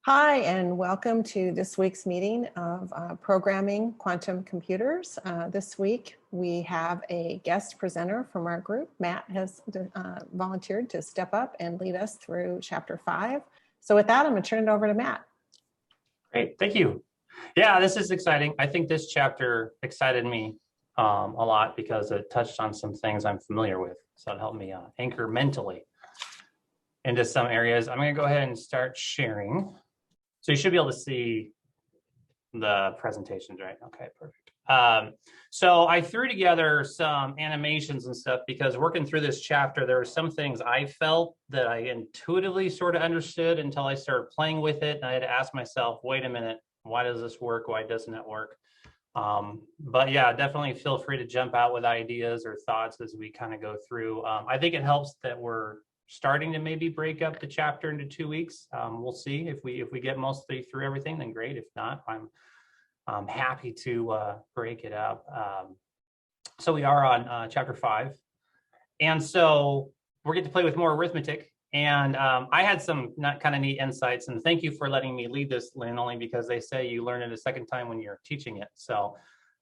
Hi, and welcome to this week's meeting of Programming Quantum Computers. This week, we have a guest presenter from our group. Matt has volunteered to step up and lead us through Chapter 5. So with that, I'm going to turn it over to Matt. Great, thank you. Yeah, this is exciting. I think this chapter excited me a lot because it touched on some things I'm familiar with. So it helped me anchor mentally into some areas. I'm going to go ahead and start sharing. So you should be able to see the presentations, right? Okay, perfect. So I threw together some animations and stuff because working through this chapter, there were some things I felt that I intuitively sort of understood until I started playing with it. And I had to ask myself, wait a minute, why does this work? Why doesn't it work? But yeah, definitely feel free to jump out with ideas or thoughts as we kind of go through. I think it helps that we're starting to maybe break up the chapter into 2 weeks. We'll see if we get mostly through everything, then great. If not, I'm happy to break it up. So we are on chapter 5, and so we're getting to play with more arithmetic. And I had some kind of neat insights, and thank you for letting me lead this, Lynn, only because they say you learn it a second time when you're teaching it. So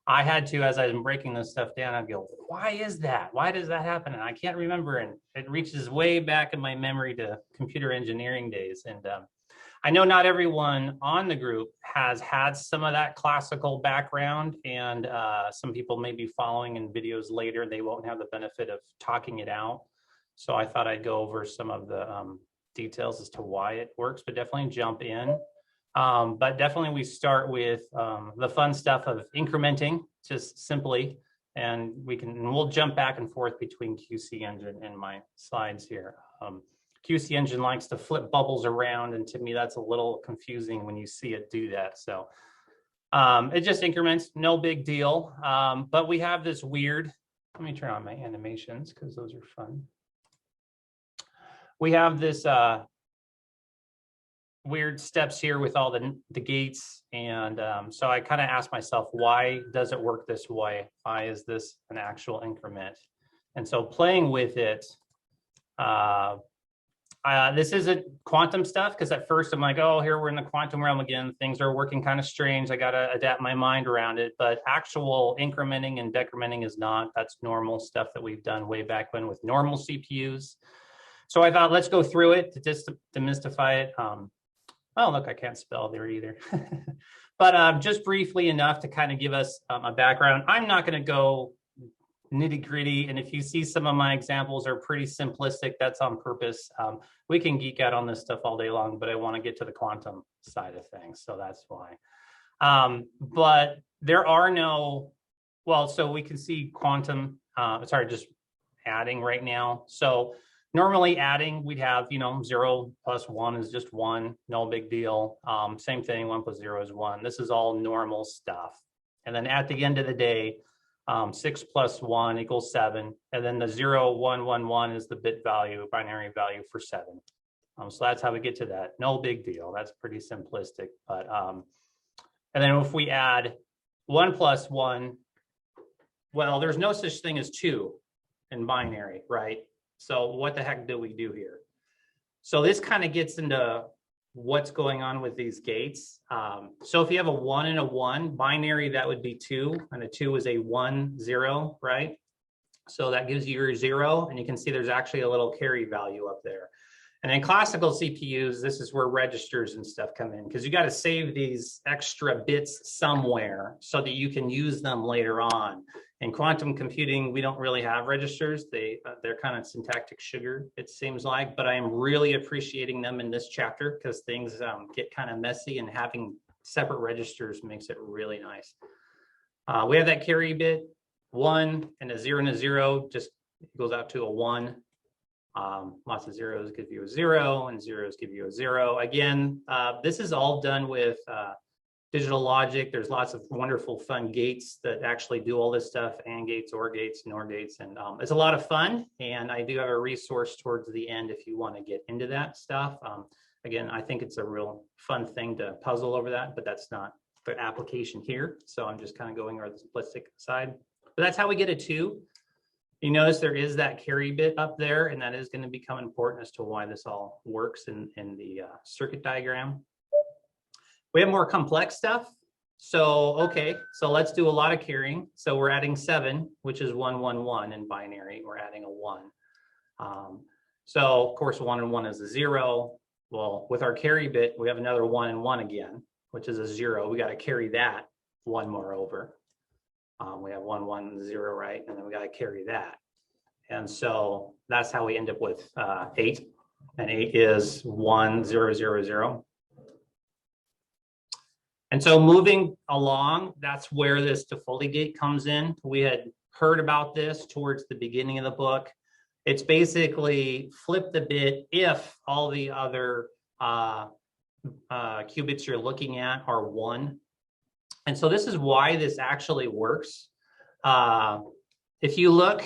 I had to, as I'm breaking this stuff down, I'd go, why is that? Why does that happen? And I can't remember. And it reaches way back in my memory to computer engineering days. And I know not everyone on the group has had some of that classical background. And some people may be following in videos later. They won't have the benefit of talking it out. So I thought I'd go over some of the details as to why it works, but definitely jump in. But definitely we start with the fun stuff of incrementing, just simply, and we'll jump back and forth between QC Engine and my slides here. QC Engine likes to flip bubbles around, and to me that's a little confusing when you see it do that. So it just increments, no big deal. But we have this weird, let me turn on my animations because those are fun. We have this weird steps here with all the gates, and so I kind of asked myself, why does it work this way? Why is this an actual increment? And so playing with it, this isn't quantum stuff, because at first I'm like, oh, here we're in the quantum realm again, things are working kind of strange, I got to adapt my mind around it. But actual incrementing and decrementing is not. That's normal stuff that we've done way back when with normal CPUs. So I thought, let's go through it to just demystify it. Oh, look, I can't spell there either. But just briefly enough to kind of give us a background. I'm not going to go nitty gritty. And if you see some of my examples are pretty simplistic, that's on purpose. We can geek out on this stuff all day long, but I want to get to the quantum side of things. So that's why. But there are no, well, so we can see quantum, sorry, just adding right now. So normally adding, we'd have, 0 plus 1 is just 1, no big deal. Same thing, 1 plus 0 is 1. This is all normal stuff. And then at the end of the day, 6 plus 1 equals 7. And then the 0, 1, 1, 1 is the bit value, binary value for 7. So that's how we get to that. No big deal. That's pretty simplistic. But and then if we add 1 plus 1, well, there's no such thing as 2 in binary, right? So what the heck do we do here? So this kind of gets into what's going on with these gates. So if you have a 1 and a 1, binary, that would be 2, and a 2 is a 1, 0, right? So that gives you your 0, and you can see there's actually a little carry value up there. And in classical CPUs, this is where registers and stuff come in, because you got to save these extra bits somewhere so that you can use them later on. In quantum computing, we don't really have registers. They're kind of syntactic sugar, it seems like, but I am really appreciating them in this chapter because things get kind of messy, and having separate registers makes it really nice. We have that carry bit, 1, and a 0 just goes out to a 1. Lots of zeros give you a 0, and zeros give you a 0. Again, this is all done with digital logic. There's lots of wonderful fun gates that actually do all this stuff, AND gates, OR gates, NOR gates, and it's a lot of fun. And I do have a resource towards the end if you want to get into that stuff. Again, I think it's a real fun thing to puzzle over that, but that's not the application here. So I'm just kind of going over the simplistic side. But that's how we get a 2. You notice there is that carry bit up there, and that is going to become important as to why this all works in the circuit diagram. We have more complex stuff. So, okay, so let's do a lot of carrying. So we're adding 7, which is 1, 1, 1 in binary. We're adding a 1. So of course, 1 and 1 is a 0. Well, with our carry bit, we have another 1 and 1 again, which is a 0. We got to carry that 1 more over. We have 1, 1, 0, right? And then we got to carry that. And so that's how we end up with 8. And 8 is 1, 0, 0, 0. And so moving along, that's where this Defoligate comes in. We had heard about this towards the beginning of the book. It's basically flip the bit if all the other qubits you're looking at are 1. And so this is why this actually works. If you look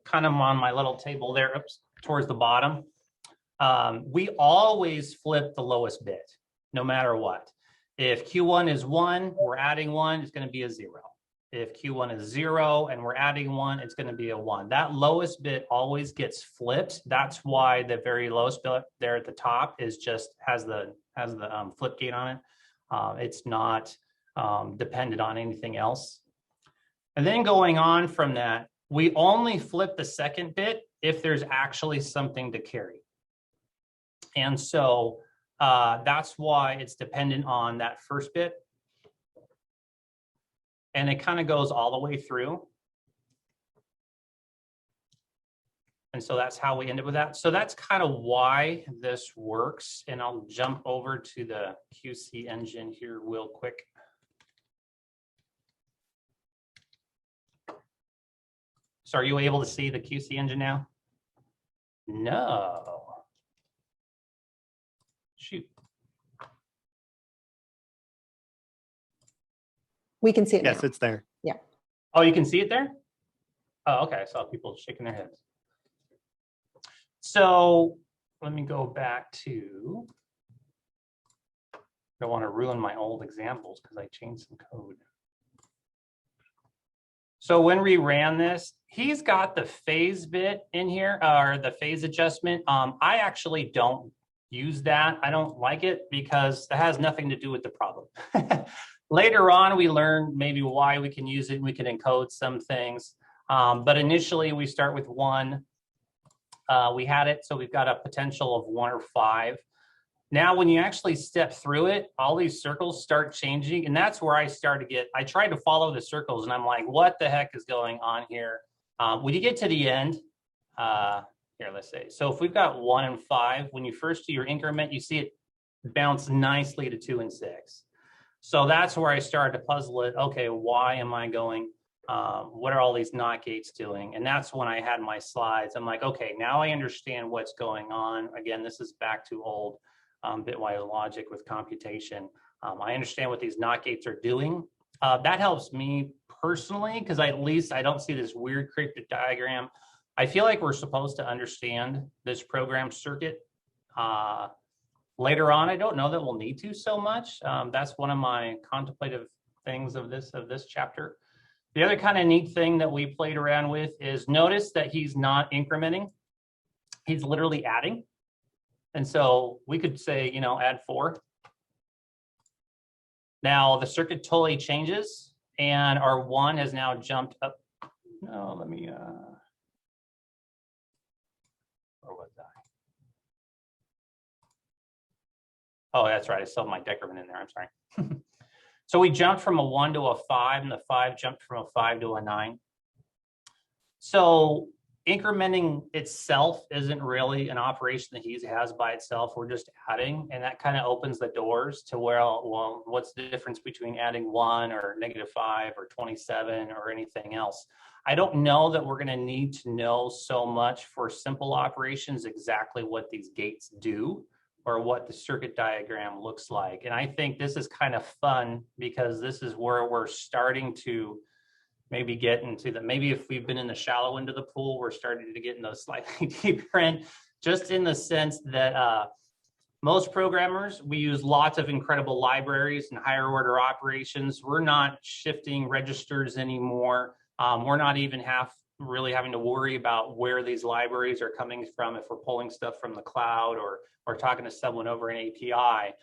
kind of on my little table there, oops, towards the bottom, we always flip the lowest bit, no matter what. If Q1 is 1, we're adding 1, it's going to be a 0. If Q1 is 0 and we're adding 1, it's going to be a 1. That lowest bit always gets flipped. That's why the very lowest bit there at the top is just has the flip gate on it. It's not dependent on anything else. And then going on from that, we only flip the second bit if there's actually something to carry. And so that's why it's dependent on that first bit. And it kind of goes all the way through. And so that's how we end up with that. So that's kind of why this works. And I'll jump over to the QC engine here real quick. So are you able to see the QC engine now? No. Shoot. We can see it Yes, now. it's there. Yeah. Oh, you can see it there? Oh, okay. I saw people shaking their heads. So let me go back to, I don't want to ruin my old examples because I changed some code. So when we ran this, he's got the phase bit in here, or the phase adjustment. I actually don't use that. I don't like it because that has nothing to do with the problem. Later on, we learn maybe why we can use it. We can encode some things. But initially, we start with 1. We had it, so we've got a potential of 1 or 5. Now, when you actually step through it, all these circles start changing. And that's where I start to get, I try to follow the circles and I'm like, what the heck is going on here? When you get to the end, here, let's say, so if we've got 1 and 5, when you first do your increment, you see it bounce nicely to 2 and 6. So that's where I started to puzzle it. Okay, why am I going? What are all these NOT gates doing? And that's when I had my slides. I'm like, okay, now I understand what's going on. Again, this is back to old bitwise logic with computation. I understand what these NOT gates are doing. That helps me personally because at least I don't see this weird cryptic diagram. I feel like we're supposed to understand this program circuit. Later on, I don't know that we'll need to so much. That's one of my contemplative things of this chapter. The other kind of neat thing that we played around with is notice that he's not incrementing. He's literally adding. And so we could say, you know, add 4. Now the circuit totally changes and our 1 has now jumped up. No, let me, where was I? Oh, that's right. I still have my decrement in there. I'm sorry. So we jumped from a 1 to a 5, and the 5 jumped from a 5 to a 9. So incrementing itself isn't really an operation that he has by itself. We're just adding, and that kind of opens the doors to where, well, what's the difference between adding 1 or -5 or 27 or anything else? I don't know that we're going to need to know so much for simple operations exactly what these gates do or what the circuit diagram looks like. And I think this is kind of fun because this is where we're starting to maybe get into the, maybe if we've been in the shallow end of the pool, we're starting to get in those slightly deeper end, just in the sense that most programmers, we use lots of incredible libraries and higher order operations. We're not shifting registers anymore. We're not even really having to worry about where these libraries are coming from if we're pulling stuff from the cloud or talking to someone over an API.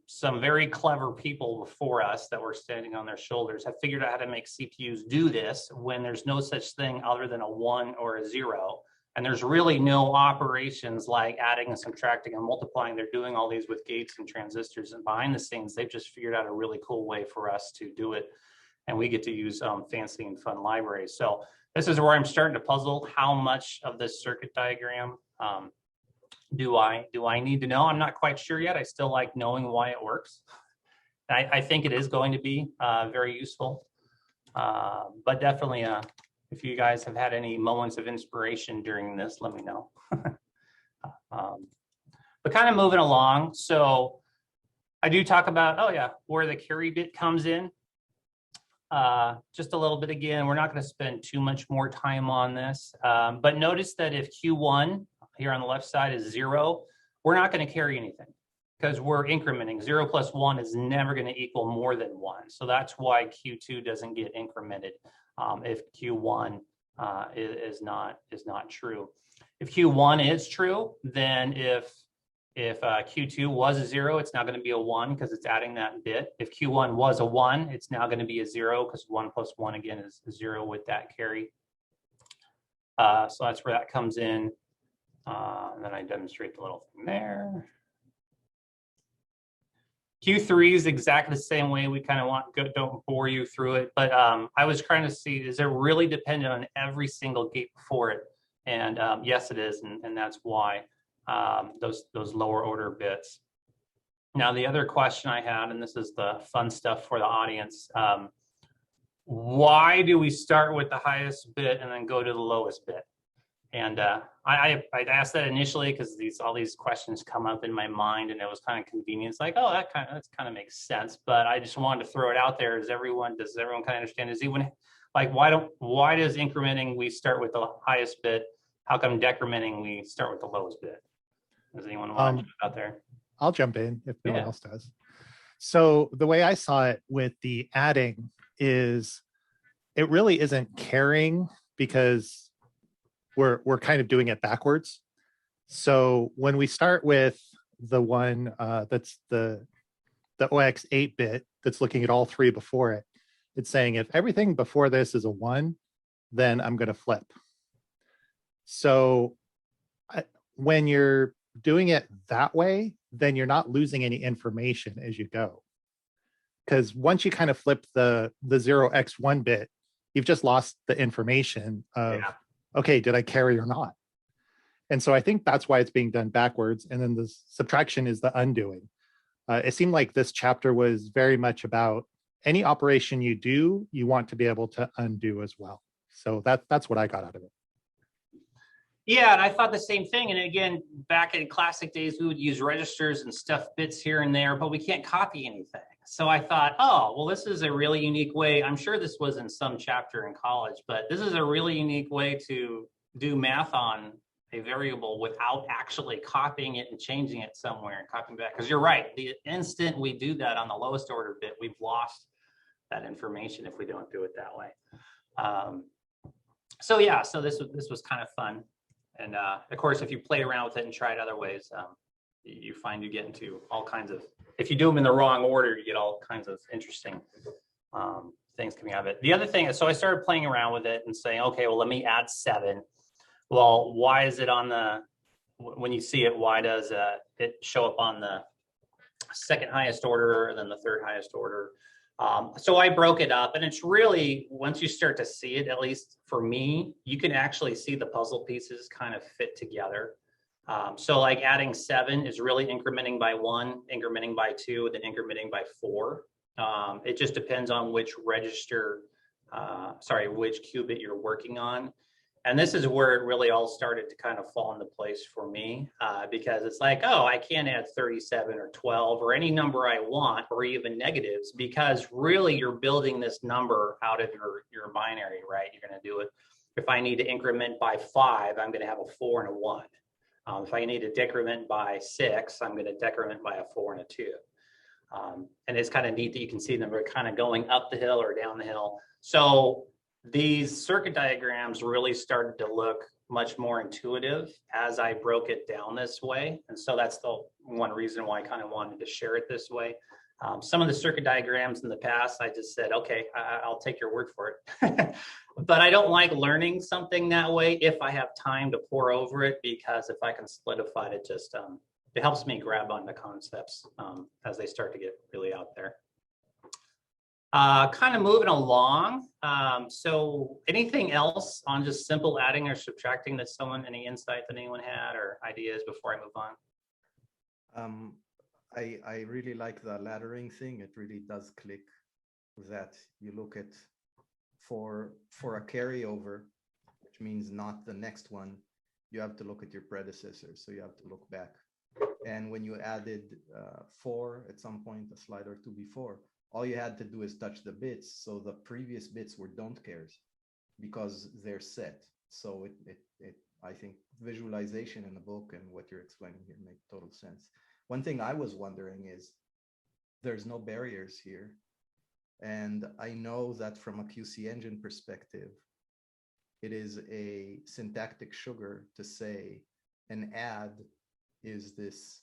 Some very clever people before us that were standing on their shoulders have figured out how to make CPUs do this when there's no such thing other than a 1 or a 0. And there's really no operations like adding and subtracting and multiplying. They're doing all these with gates and transistors, and behind the scenes, they've just figured out a really cool way for us to do it. And we get to use fancy and fun libraries. So this is where I'm starting to puzzle how much of this circuit diagram do I need to know? I'm not quite sure yet. I still like knowing why it works. I think it is going to be very useful, but definitely if you guys have had any moments of inspiration during this, let me know. But kind of moving along. So I do talk about, oh yeah, where the carry bit comes in. Just a little bit again, we're not going to spend too much more time on this, but notice that if Q1 here on the left side is 0, we're not going to carry anything because we're incrementing. 0 plus 1 is never going to equal more than 1. So that's why Q2 doesn't get incremented if Q1 is not true. If Q1 is true, then if Q2 was a 0, it's now going to be a 1 because it's adding that bit. If Q1 was a 1, it's now going to be a 0 because 1 plus 1 again is 0 with that carry. So that's where that comes in. And then I demonstrate the little thing there. Q3 is exactly the same way. We kind of don't bore you through it, but I was trying to see, is it really dependent on every single gate before it? And yes, it is, and that's why those lower order bits. Now, the other question I had, and this is the fun stuff for the audience, why do we start with the highest bit and then go to the lowest bit? And I asked that initially because all these questions come up in my mind, and it was kind of convenient. It's like, oh, that kind of makes sense. But I just wanted to throw it out there. Does everyone kind of understand? Is even like why does incrementing we start with the highest bit? How come decrementing we start with the lowest bit? Does anyone want to put it out there? I'll jump in if no one else does. So the way I saw it with the adding is it really isn't carrying because we're kind of doing it backwards. So when we start with the one that's the OX 8-bit that's looking at all 3 before it, it's saying if everything before this is a 1, then I'm going to flip. So when you're doing it that way, then you're not losing any information as you go. Because once you kind of flip the 0x1 bit, you've just lost the information of, okay, did I carry or not? And so I think that's why it's being done backwards. And then the subtraction is the undoing. It seemed like this chapter was very much about any operation you do, you want to be able to undo as well. So that's what I got out of it. Yeah, and I thought the same thing. And again, back in classic days, we would use registers and stuff bits here and there, but we can't copy anything. So I thought, oh, well, this is a really unique way. I'm sure this was in some chapter in college, but this is a really unique way to do math on a variable without actually copying it and changing it somewhere and copying back. Because you're right, the instant we do that on the lowest order bit, we've lost that information if we don't do it that way. So yeah, so this was kind of fun. And of course, if you play around with it and try it other ways, you find you get into all kinds of, if you do them in the wrong order, you get all kinds of interesting things coming out of it. The other thing, so I started playing around with it and saying, okay, well, let me add 7. Well, why is it on the, when you see it, why does it show up on the second highest order and then the third highest order? So I broke it up, and it's really, once you start to see it, at least for me, you can actually see the puzzle pieces kind of fit together. So like adding 7 is really incrementing by 1, incrementing by 2, and then incrementing by 4. It just depends on which register, which qubit you're working on. And this is where it really all started to kind of fall into place for me, because it's like, oh, I can't add 37 or 12 or any number I want, or even negatives, because really you're building this number out of your binary, right? You're going to do it. If I need to increment by 5, I'm going to have a 4 and a 1. If I need to decrement by 6, I'm going to decrement by a 4 and a 2. And it's kind of neat that you can see them. They're kind of going up the hill or down the hill. So these circuit diagrams really started to look much more intuitive as I broke it down this way. And so that's the one reason why I kind of wanted to share it this way. Some of the circuit diagrams in the past, I just said, okay, I'll take your word for it. But I don't like learning something that way if I have time to pour over it, because if I can solidify it, just it helps me grab onto concepts as they start to get really out there. Kind of moving along. So anything else on just simple adding or subtracting that any insight that anyone had or ideas before I move on? I really like the laddering thing. It really does click that you look at for a carryover, which means not the next one, you have to look at your predecessor. So you have to look back. And when you added 4 at some point, a slide or 2 before, all you had to do is touch the bits. So the previous bits were don't cares because they're set. So I think visualization in the book and what you're explaining here make total sense. One thing I was wondering is there's no barriers here. And I know that from a QC engine perspective, it is a syntactic sugar to say an add is this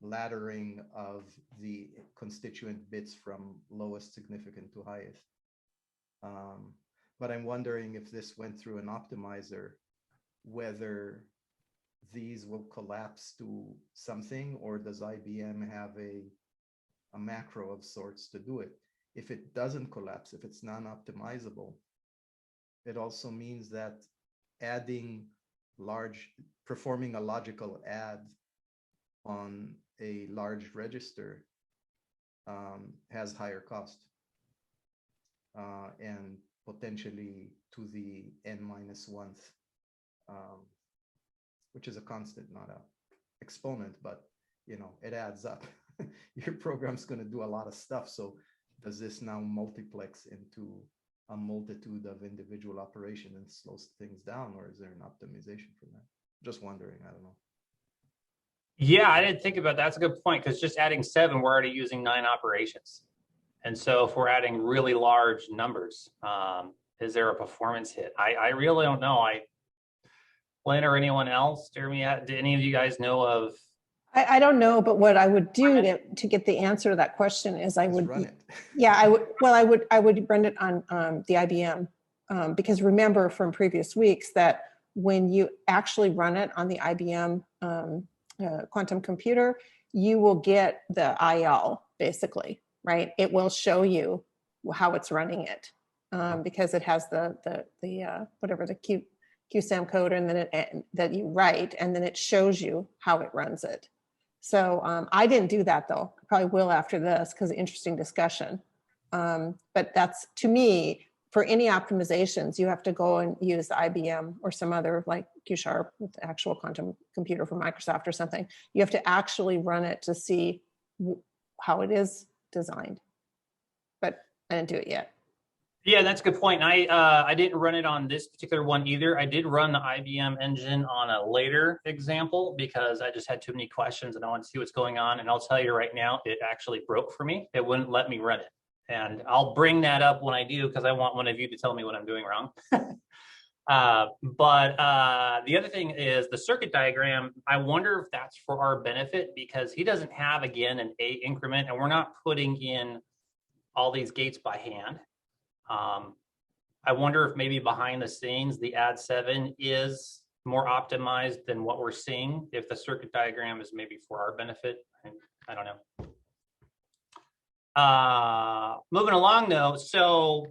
laddering of the constituent bits from lowest significant to highest. But I'm wondering if this went through an optimizer, whether these will collapse to something, or does IBM have a macro of sorts to do it? If it doesn't collapse, if it's non-optimizable, it also means that performing a logical add on a large register has higher cost and potentially to the n-1th, which is a constant, not a exponent, but it adds up. Your program's going to do a lot of stuff. So does this now multiplex into a multitude of individual operations and slows things down, or is there an optimization for that? Just wondering, I don't know. Yeah, I didn't think about that. That's a good point, because just adding 7, we're already using 9 operations. And so if we're adding really large numbers, is there a performance hit? I really don't know. Lynn or anyone else, Jeremy, do any of you guys know of? I don't know, but what I would do to get the answer to that question is I would run it. Yeah, I would. Well, I would run it on the IBM because remember from previous weeks that when you actually run it on the IBM quantum computer, you will get the IL basically, right? It will show you how it's running it because it has the whatever the QSAM code, and then that you write, and then it shows you how it runs it. So I didn't do that though. I probably will after this because interesting discussion. But that's, to me, for any optimizations, you have to go and use the IBM or some other like Q#, with the actual quantum computer from Microsoft or something. You have to actually run it to see how it is designed. But I didn't do it yet. Yeah, that's a good point. I didn't run it on this particular one either. I did run the IBM engine on a later example because I just had too many questions and I wanted to see what's going on. And I'll tell you right now, it actually broke for me. It wouldn't let me run it. And I'll bring that up when I do because I want one of you to tell me what I'm doing wrong. But the other thing is the circuit diagram. I wonder if that's for our benefit because he doesn't have, again, an A increment, and we're not putting in all these gates by hand. I wonder if maybe behind the scenes, the add 7 is more optimized than what we're seeing, if the circuit diagram is maybe for our benefit. I don't know. Moving along though, so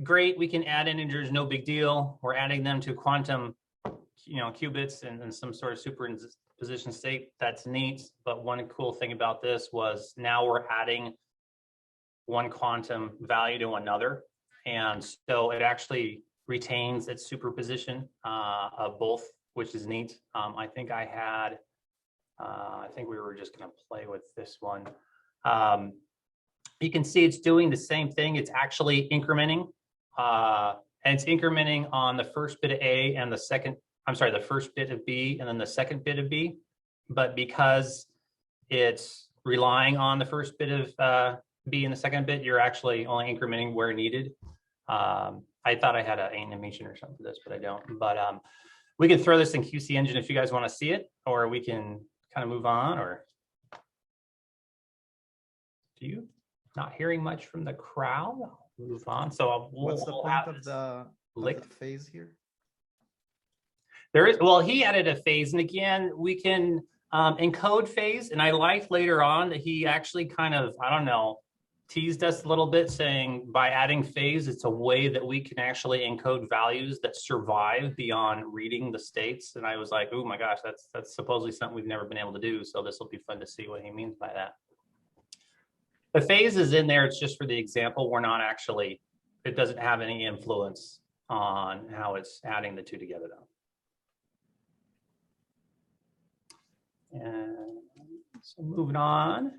great, we can add integers, no big deal. We're adding them to quantum, qubits and some sort of superposition state. That's neat. But one cool thing about this was now we're adding one quantum value to another. And so it actually retains its superposition of both, which is neat. I think we were just going to play with this one. You can see it's doing the same thing. It's actually incrementing. And it's incrementing on the first bit of A and the first bit of B and then the second bit of B. But because it's relying on the first bit of B and the second bit, you're actually only incrementing where needed. I thought I had an animation or something for this, but I don't. But We can throw this in QC Engine if you guys want to see it, or we can kind of move on, or do you not hearing much from the crowd? I'll move on. So what's the point of the phase here? There is, well, he added a phase, and again, we can encode phase, and I liked later on that he actually kind of, I don't know, teased us a little bit, saying by adding phase, it's a way that we can actually encode values that survive beyond reading the states. And I was like, oh my gosh, that's supposedly something we've never been able to do. So this will be fun to see what he means by that. The phase is in there. It's just for the example. We're not actually, it doesn't have any influence on how it's adding the two together though. And so moving on.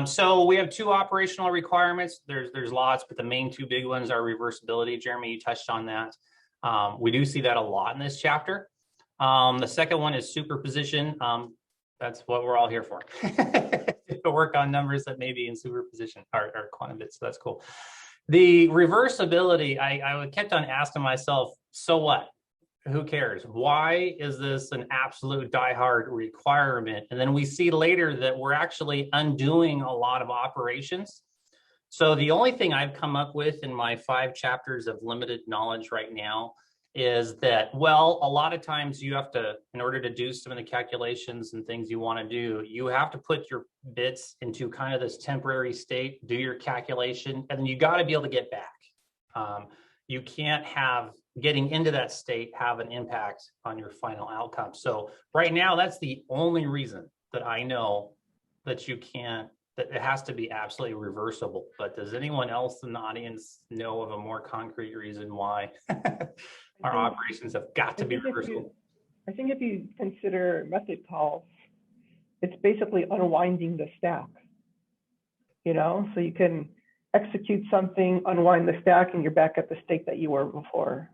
So we have two operational requirements. There's lots, but the main two big ones are reversibility. Jeremy, you touched on that. We do see that a lot in this chapter. The second one is superposition. That's what we're all here for. To work on numbers that may be in superposition or quantum bits. So that's cool. The reversibility, I kept on asking myself, so what? Who cares? Why is this an absolute diehard requirement? And then we see later that we're actually undoing a lot of operations. So the only thing I've come up with in my 5 chapters of limited knowledge right now is that, well, a lot of times you have to, in order to do some of the calculations and things you want to do, you have to put your bits into kind of this temporary state, do your calculation, and then you got to be able to get back. You can't have getting into that state have an impact on your final outcome. So right now, that's the only reason that I know that you can't, that it has to be absolutely reversible. But does anyone else in the audience know of a more concrete reason why our operations have got to be reversible? I think if you consider method calls, it's basically unwinding the stack, you know, so you can execute something, unwind the stack, and you're back at the state that you were before.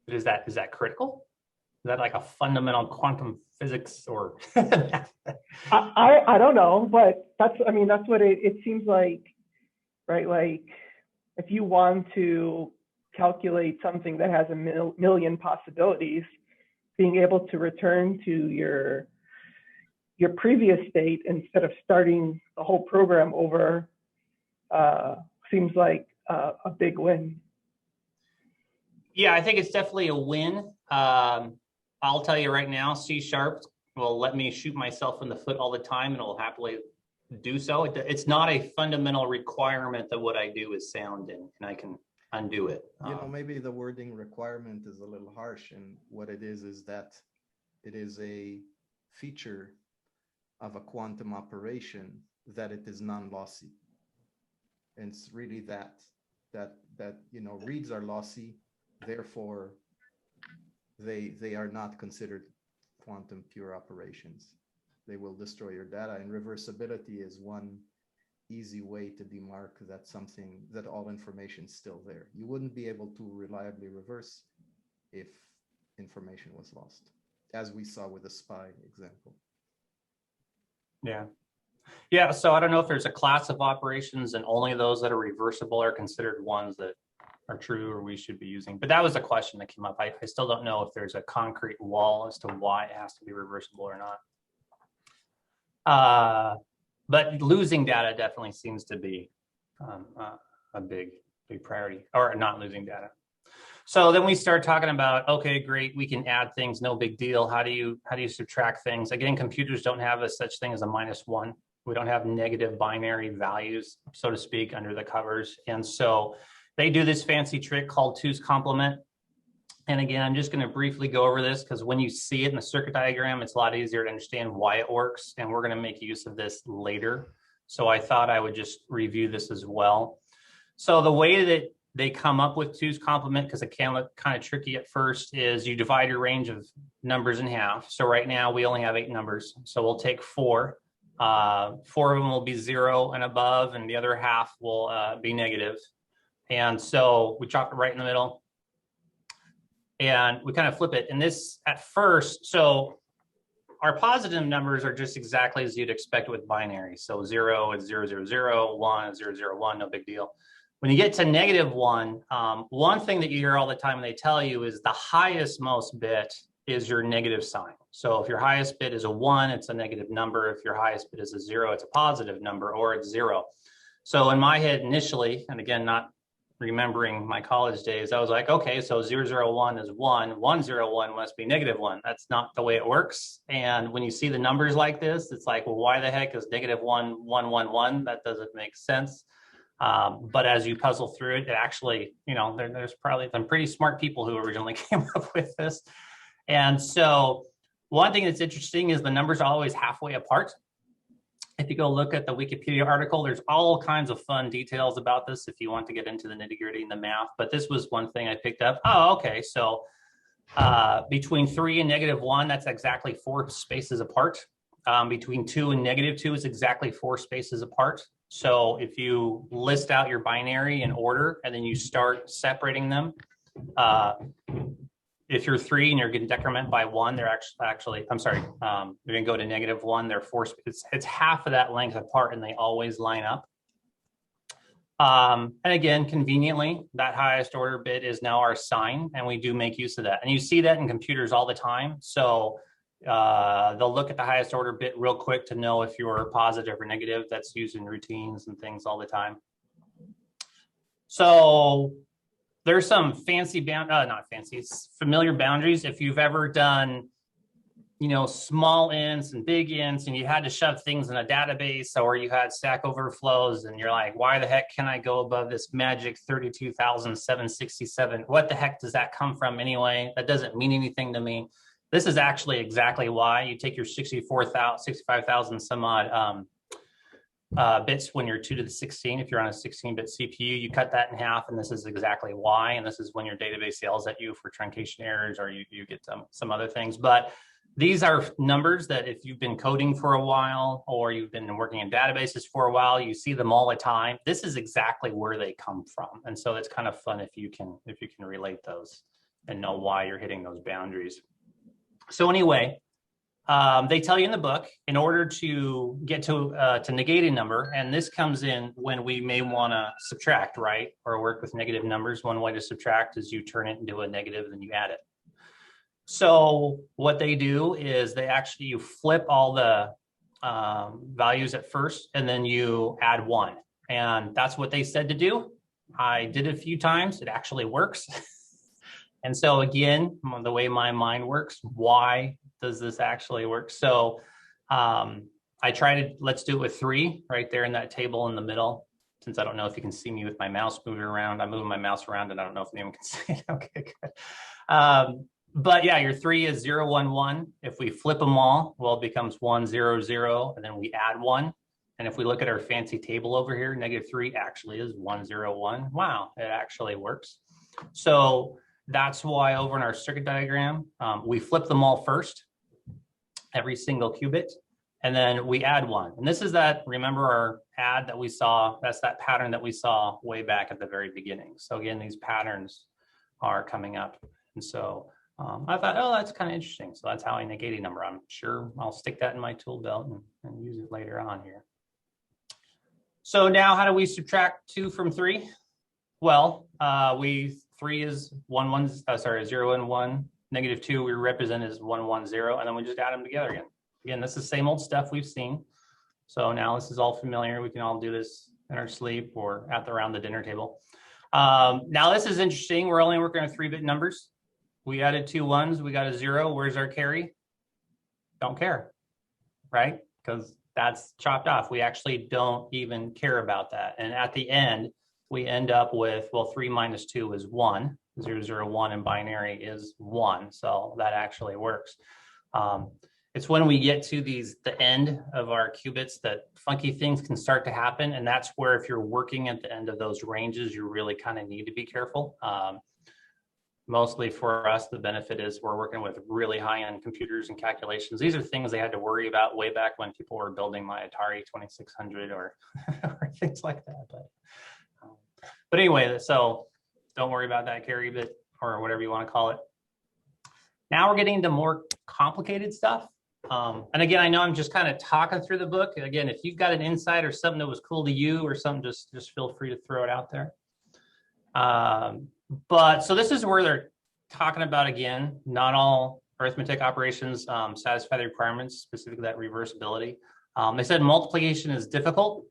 Is that critical? Is that like a fundamental quantum physics or? I don't know, but that's what it seems like, right? Like if you want to calculate something that has a million possibilities, being able to return to your previous state instead of starting the whole program over seems like a big win. Yeah, I think it's definitely a win. I'll tell you right now, C# will let me shoot myself in the foot all the time, and it'll happily do so. It's not a fundamental requirement that what I do is sound, and I can undo it. You know, maybe the wording requirement is a little harsh, and what it is that it is a feature of a quantum operation that it is non-lossy. And it's really that you know, reads are lossy, therefore they are not considered quantum pure operations. They will destroy your data, and reversibility is one easy way to demark that something, that all information is still there. You wouldn't be able to reliably reverse if information was lost, as we saw with the SPY example. Yeah, so I don't know if there's a class of operations and only those that are reversible are considered ones that are true or we should be using. But that was a question that came up. I still don't know if there's a concrete wall as to why it has to be reversible or not. But losing data definitely seems to be a big priority, or not losing data. So then we start talking about, okay, great, we can add things, no big deal. How do you subtract things? Again, computers don't have a such thing as a -1. We don't have negative binary values, so to speak, under the covers. And so they do this fancy trick called 2's complement. And again, I'm just going to briefly go over this because when you see it in the circuit diagram, it's a lot easier to understand why it works. And we're going to make use of this later. So I thought I would just review this as well. So the way that they come up with 2's complement, because it can look kind of tricky at first, is you divide your range of numbers in half. So right now we only have 8 numbers. So we'll take 4. 4 of them will be 0 and above, and the other half will be negative. And so we chop it right in the middle. And we kind of flip it. And this at first, so our positive numbers are just exactly as you'd expect with binary. So 0 is 0, 0, 0, 1 is 0, 0, 1, no big deal. When you get to -1, one thing that you hear all the time when they tell you is the highest most bit is your negative sign. So if your highest bit is a 1, it's a negative number. If your highest bit is a 0, it's a positive number, or it's 0. So in my head initially, and again, not remembering my college days, I was like, okay, so 001 is 1, 101 must be -1. That's not the way it works. And when you see the numbers like this, it's like, well, why the heck is -1, 111? That doesn't make sense. But as you puzzle through it, it actually, there's probably some pretty smart people who originally came up with this. And so one thing that's interesting is the numbers are always halfway apart. If you go look at the Wikipedia article, there's all kinds of fun details about this if you want to get into the nitty-gritty and the math. But this was one thing I picked up. Oh, okay. So between 3 and -1, that's exactly 4 spaces apart. Between 2 and -2 is exactly 4 spaces apart. So if you list out your binary in order and then you start separating them, if you're 3 and you're getting decrement by 1, they're actually I'm sorry, you're going to go to -1. They're 4. It's half of that length apart, and they always line up. And again, conveniently, that highest order bit is now our sign, and we do make use of that. And you see that in computers all the time. So they'll look at the highest order bit real quick to know if you're positive or negative. That's used in routines and things all the time. So there's some familiar boundaries. If you've ever done, small ints and big ints, and you had to shove things in a database, or you had Stack Overflows, and you're like, why the heck can I go above this magic 32,767? What the heck does that come from anyway? That doesn't mean anything to me. This is actually exactly why. You take your 65,000 some odd bits when you're 2 to the 16. If you're on a 16-bit CPU, you cut that in half, and this is exactly why. And this is when your database yells at you for truncation errors, or you get some other things. But these are numbers that if you've been coding for a while, or you've been working in databases for a while, you see them all the time. This is exactly where they come from. And so it's kind of fun if you can relate those and know why you're hitting those boundaries. So anyway, they tell you in the book, in order to get to negate a number, and this comes in when we may want to subtract, right? Or work with negative numbers. One way to subtract is you turn it into a negative, then you add it. So what they do is you flip all the values at first, and then you add 1. And that's what they said to do. I did it a few times. It actually works. And so again, the way my mind works, why does this actually work? So let's do it with 3 right there in that table in the middle. Since I don't know if you can see me with my mouse moving around, I'm moving my mouse around, and I don't know if anyone can see it. Okay, good. But yeah, your 3 is 0, 1, 1. If we flip them all, well, it becomes 1, 0, 0, and then we add 1. And if we look at our fancy table over here, -3 actually is 1, 0, 1. Wow, it actually works. So that's why over in our circuit diagram, we flip them all first, every single qubit, and then we add 1. And this is remember our add that we saw, that's that pattern that we saw way back at the very beginning. So again, these patterns are coming up. And so I thought, oh, that's kind of interesting. So that's how I negate a number. I'm sure I'll stick that in my tool belt and use it later on here. So now how do we subtract 2 from 3? Well, 3 is 0 and 1. -2 we represent as 1, 1, 0, and then we just add them together again. Again, this is the same old stuff we've seen. So now this is all familiar. We can all do this in our sleep or around the dinner table. Now this is interesting. We're only working on 3-bit numbers. We added 2 1s. We got a 0. Where's our carry? Don't care, right? Because that's chopped off. We actually don't even care about that. And at the end, we end up with, well, 3 minus 2 is 1. 0, 0, 1 in binary is 1. So that actually works. It's when we get to the end of our qubits that funky things can start to happen. And that's where, if you're working at the end of those ranges, you really kind of need to be careful. Mostly for us, the benefit is we're working with really high-end computers and calculations. These are things they had to worry about way back when people were building my Atari 2600 or things like that. But anyway, so don't worry about that carry bit or whatever you want to call it. Now we're getting into more complicated stuff. And again, I know I'm just kind of talking through the book. Again, if you've got an insight or something that was cool to you or something, just feel free to throw it out there. But so this is where they're talking about, again, not all arithmetic operations satisfy the requirements, specifically that reversibility. They said multiplication is difficult,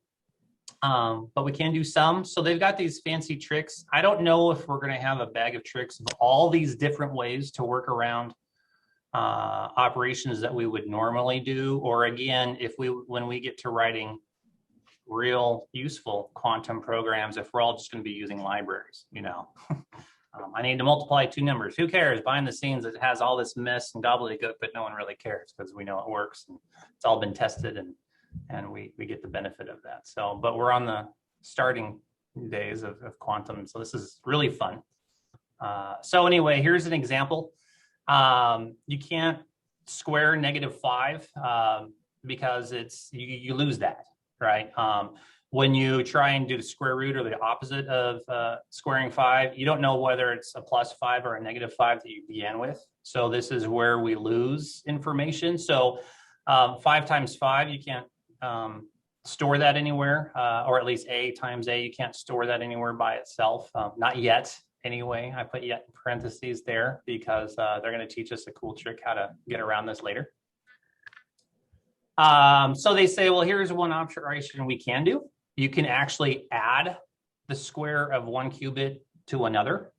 but we can do some. So they've got these fancy tricks. I don't know if we're going to have a bag of tricks of all these different ways to work around operations that we would normally do, or again, if when we get to writing real useful quantum programs, if we're all just going to be using libraries, you know. I need to multiply two numbers. Who cares? Behind the scenes, it has all this mess and gobbledygook, but no one really cares because we know it works and it's all been tested, and we get the benefit of that. So, but we're on the starting days of quantum, so this is really fun. So anyway, here's an example. You can't square -5 because it's you lose that, right? When you try and do the square root or the opposite of squaring 5, you don't know whether it's a +5 or a -5 that you began with. So this is where we lose information. So 5 times 5, you can't store that anywhere, or at least a times a, you can't store that anywhere by itself. Not yet, anyway. I put yet in parentheses there because they're going to teach us a cool trick how to get around this later. So they say, well, here's one operation we can do. You can actually add the square of one qubit to another.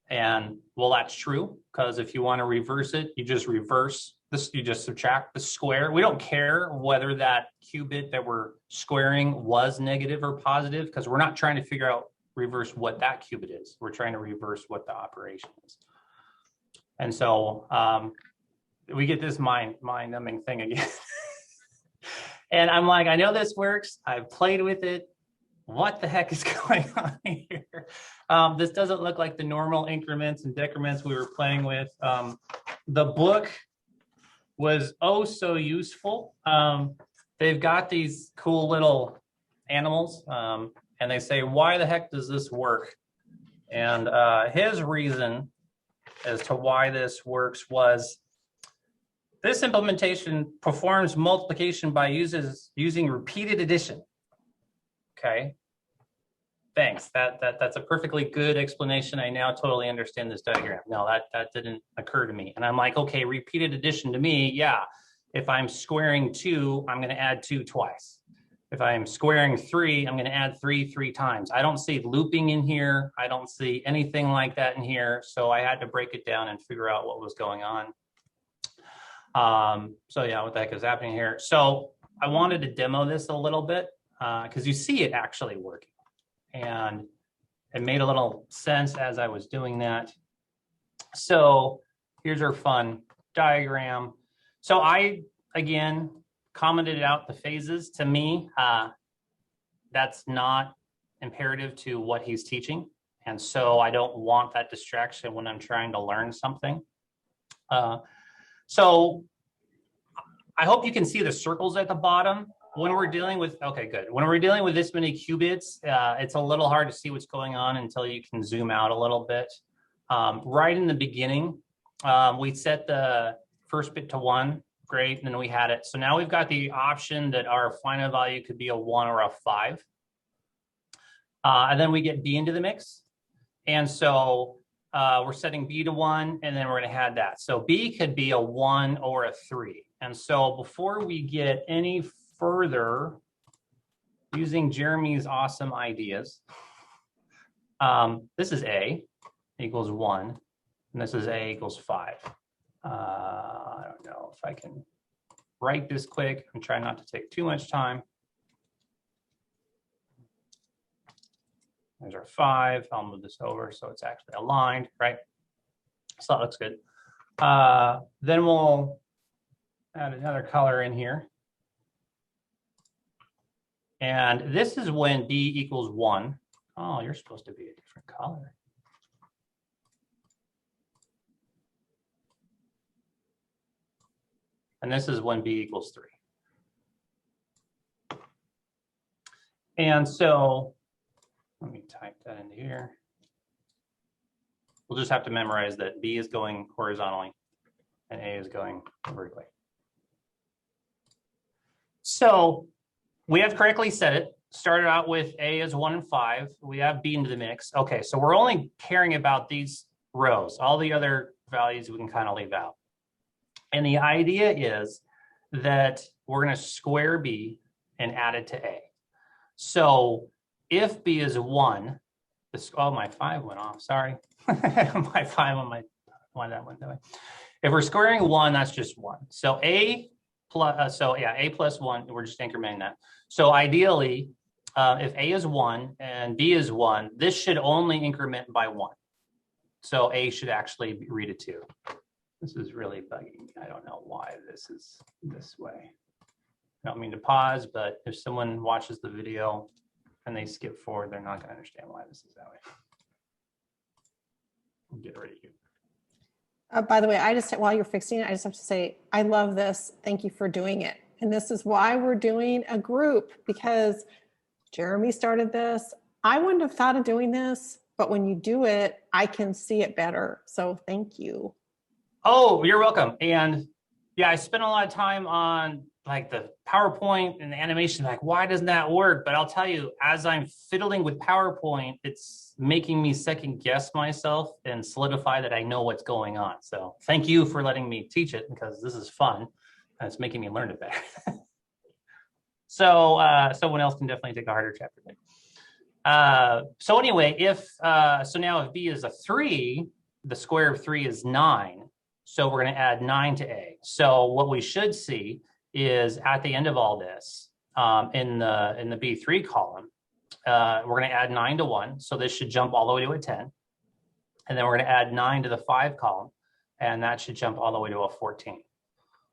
And well, that's true, because if you want to reverse it, you just reverse this, you just subtract the square. We don't care whether that qubit that we're squaring was negative or positive, because we're not trying to figure out reverse what that qubit is. We're trying to reverse what the operation is. And so we get this mind-numbing thing again. And I'm like, I know this works. I've played with it. What the heck is going on here? This doesn't look like the normal increments and decrements we were playing with. The book was oh so useful. They've got these cool little animals, and they say, why the heck does this work? And his reason as to why this works was, this implementation performs multiplication by using repeated addition. Okay, thanks. That's a perfectly good explanation. I now totally understand this diagram. No, that didn't occur to me. And I'm like, okay, repeated addition to me, yeah. If I'm squaring 2, I'm going to add 2 twice. If I'm squaring 3, I'm going to add 3 times. I don't see looping in here. I don't see anything like that in here. So I had to break it down and figure out what was going on. So yeah, what the heck is happening here? So I wanted to demo this a little bit because you see it actually working, and it made a little sense as I was doing that. So here's our fun diagram. So I, again, commented out the phases. To me, that's not imperative to what he's teaching. And so I don't want that distraction when I'm trying to learn something. So I hope you can see the circles at the bottom. When we're dealing with, okay, good. When we're dealing with this many qubits, it's a little hard to see what's going on until you can zoom out a little bit. Right in the beginning, we set the first bit to 1, great, and then we had it. So now we've got the option that our final value could be a 1 or a 5. And then we get B into the mix. And so we're setting B to 1, and then we're going to add that. So B could be a 1 or a 3. And so before we get any further, using Jeremy's awesome ideas, this is A equals 1, and this is A equals 5. I don't know if I can write this quick. I'm trying not to take too much time. There's our 5. I'll move this over so it's actually aligned, right? So that looks good. Then we'll add another color in here. And this is when B equals 1. Oh, you're supposed to be a different color. And this is when B equals 3. And so let me type that into here. We'll just have to memorize that B is going horizontally and A is going vertically. So we have correctly set it. started out with A as 1 and 5. We have B into the mix. Okay, so we're only caring about these rows. All the other values we can kind of leave out. And the idea is that we're going to square B and add it to A. So if B is 1, this, oh, my 5 went off, sorry. My 5 on my, why that went that way. If we're squaring 1, that's just 1. So A plus, A plus 1, we're just incrementing that. So ideally, if A is 1 and B is 1, this should only increment by 1. So A should actually read a 2. This is really bugging me. I don't know why this is this way. I don't mean to pause, but if someone watches the video and they skip forward, they're not going to understand why this is that way. Get ready. By the way, while you're fixing it, I just have to say, I love this. Thank you for doing it. And this is why we're doing a group, because Jeremy started this. I wouldn't have thought of doing this, but when you do it, I can see it better. So thank you. Oh, you're welcome. And yeah, I spent a lot of time on like the PowerPoint and the animation, like, why doesn't that work? But I'll tell you, as I'm fiddling with PowerPoint, it's making me second guess myself and solidify that I know what's going on. So thank you for letting me teach it, because this is fun and it's making me learn it better. So someone else can definitely take a harder chapter. So anyway, so now if B is a 3, the square of 3 is 9. So we're going to add 9 to A. So what we should see is at the end of all this, in the B3 column, we're going to add 9 to 1. So this should jump all the way to a 10. And then we're going to add 9 to the 5 column, and that should jump all the way to a 14.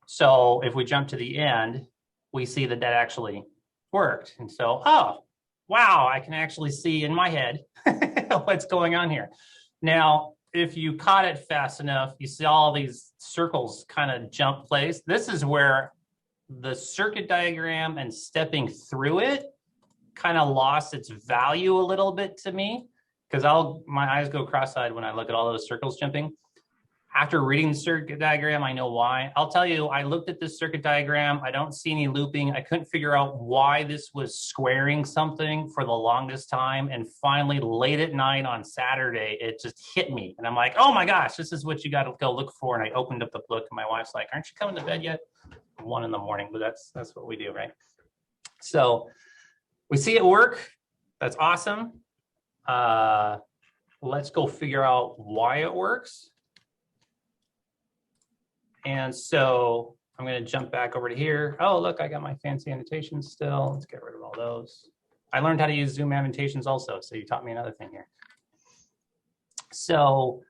So if we jump to the end, we see that that actually worked. And so, oh, wow, I can actually see in my head what's going on here. Now, if you caught it fast enough, you see all these circles kind of jump place. This is where the circuit diagram and stepping through it kind of lost its value a little bit to me, because my eyes go cross-eyed when I look at all those circles jumping. After reading the circuit diagram, I know why. I'll tell you, I looked at this circuit diagram. I don't see any looping. I couldn't figure out why this was squaring something for the longest time. And finally, late at night on Saturday, it just hit me. And I'm like, oh my gosh, this is what you got to go look for. And I opened up the book and my wife's like, aren't you coming to bed yet? 1 in the morning, but that's what we do, right? So we see it work. That's awesome. Let's go figure out why it works. And so I'm going to jump back over to here. Oh, look, I got my fancy annotations still. Let's get rid of all those. I learned how to use Zoom annotations also, so you taught me another thing here. So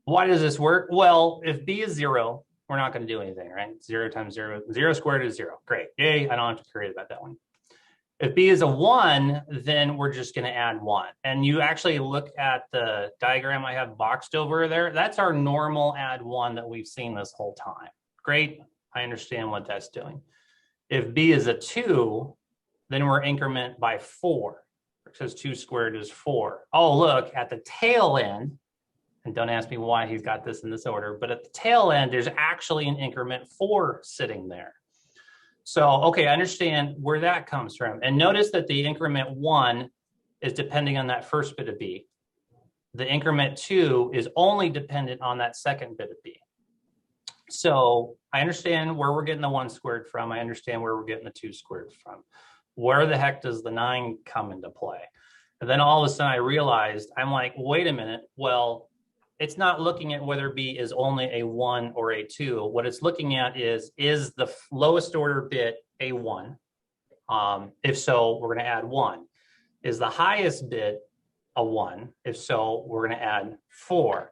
why does this work? Well, if B is 0, we're not going to do anything, right? 0 times 0, 0 squared is 0. Great. Yay, I don't have to worry about that one. If B is a 1, then we're just going to add 1. And you actually look at the diagram I have boxed over there. That's our normal add 1 that we've seen this whole time. Great. I understand what that's doing. If B is a 2, then we're increment by 4. Because 2 squared is 4. Oh, look, at the tail end, and don't ask me why he's got this in this order, but at the tail end, there's actually an increment 4 sitting there. So, okay, I understand where that comes from. And notice that the increment 1 is depending on that first bit of B. The increment 2 is only dependent on that second bit of B. So I understand where we're getting the 1 squared from. I understand where we're getting the 2 squared from. Where the heck does the 9 come into play? And then all of a sudden I realized, I'm like, wait a minute, well, it's not looking at whether B is only a 1 or a 2. What it's looking at is the lowest order bit a 1? If so, we're going to add 1. Is the highest bit a 1? If so, we're going to add 4.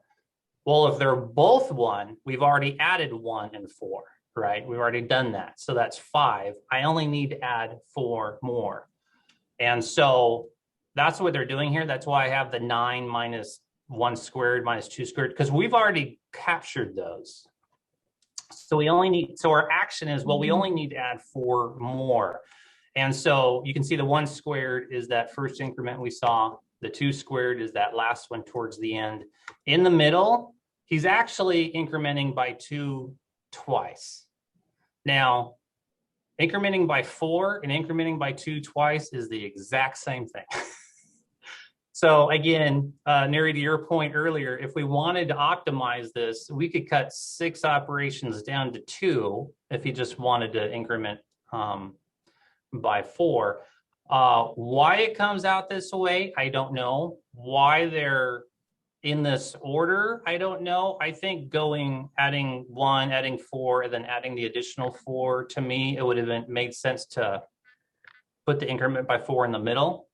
Well, if they're both 1, we've already added 1 and 4, right? We've already done that. So that's 5. I only need to add 4 more. And so that's what they're doing here. That's why I have the 9 minus 1 squared minus 2 squared, because we've already captured those. So our action is, well, we only need to add 4 more. And so you can see the 1 squared is that first increment we saw. The 2 squared is that last one towards the end. In the middle, he's actually incrementing by 2 twice. Now, Incrementing by 4 and incrementing by 2 twice is the exact same thing. So again, Neri, to your point earlier, if we wanted to optimize this, we could cut 6 operations down to 2 if you just wanted to increment by 4. Why it comes out this way, I don't know. Why they're in this order, I don't know. I think adding 1, adding 4, and then adding the additional 4, to me, it would have made sense to put the increment by 4 in the middle.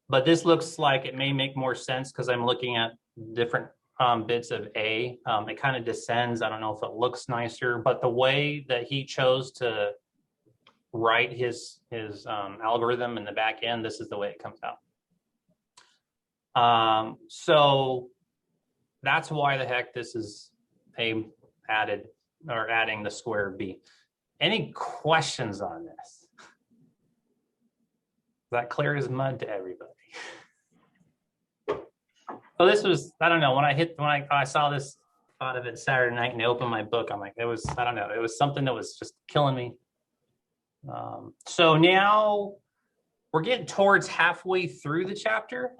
But this looks like it may make more sense because I'm looking at different bits of A. It kind of descends. I don't know if it looks nicer, but the way that he chose to write his algorithm in the back end, this is the way it comes out. So that's why the heck this is adding the square B. Any questions on this? Is that clear as mud to everybody? So this was, I don't know, when I saw this, thought of it Saturday night and I opened my book, I'm like, it was something that was just killing me. So now we're getting towards halfway through the chapter.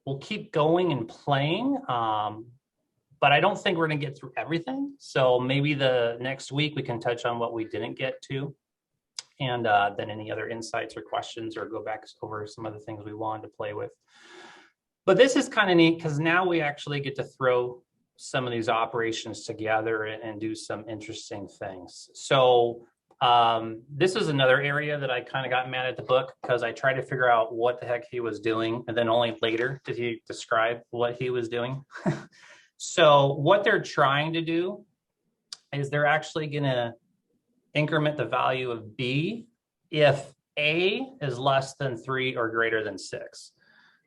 We'll keep going and playing, but I don't think we're going to get through everything. So maybe the next week we can touch on what we didn't get to, and then any other insights or questions, or go back over some of the things we wanted to play with. But this is kind of neat because now we actually get to throw some of these operations together and do some interesting things. So this is another area that I kind of got mad at the book because I tried to figure out what the heck he was doing, and then only later did he describe what he was doing. So what they're trying to do is they're actually going to increment the value of B if A is less than 3 or greater than 6.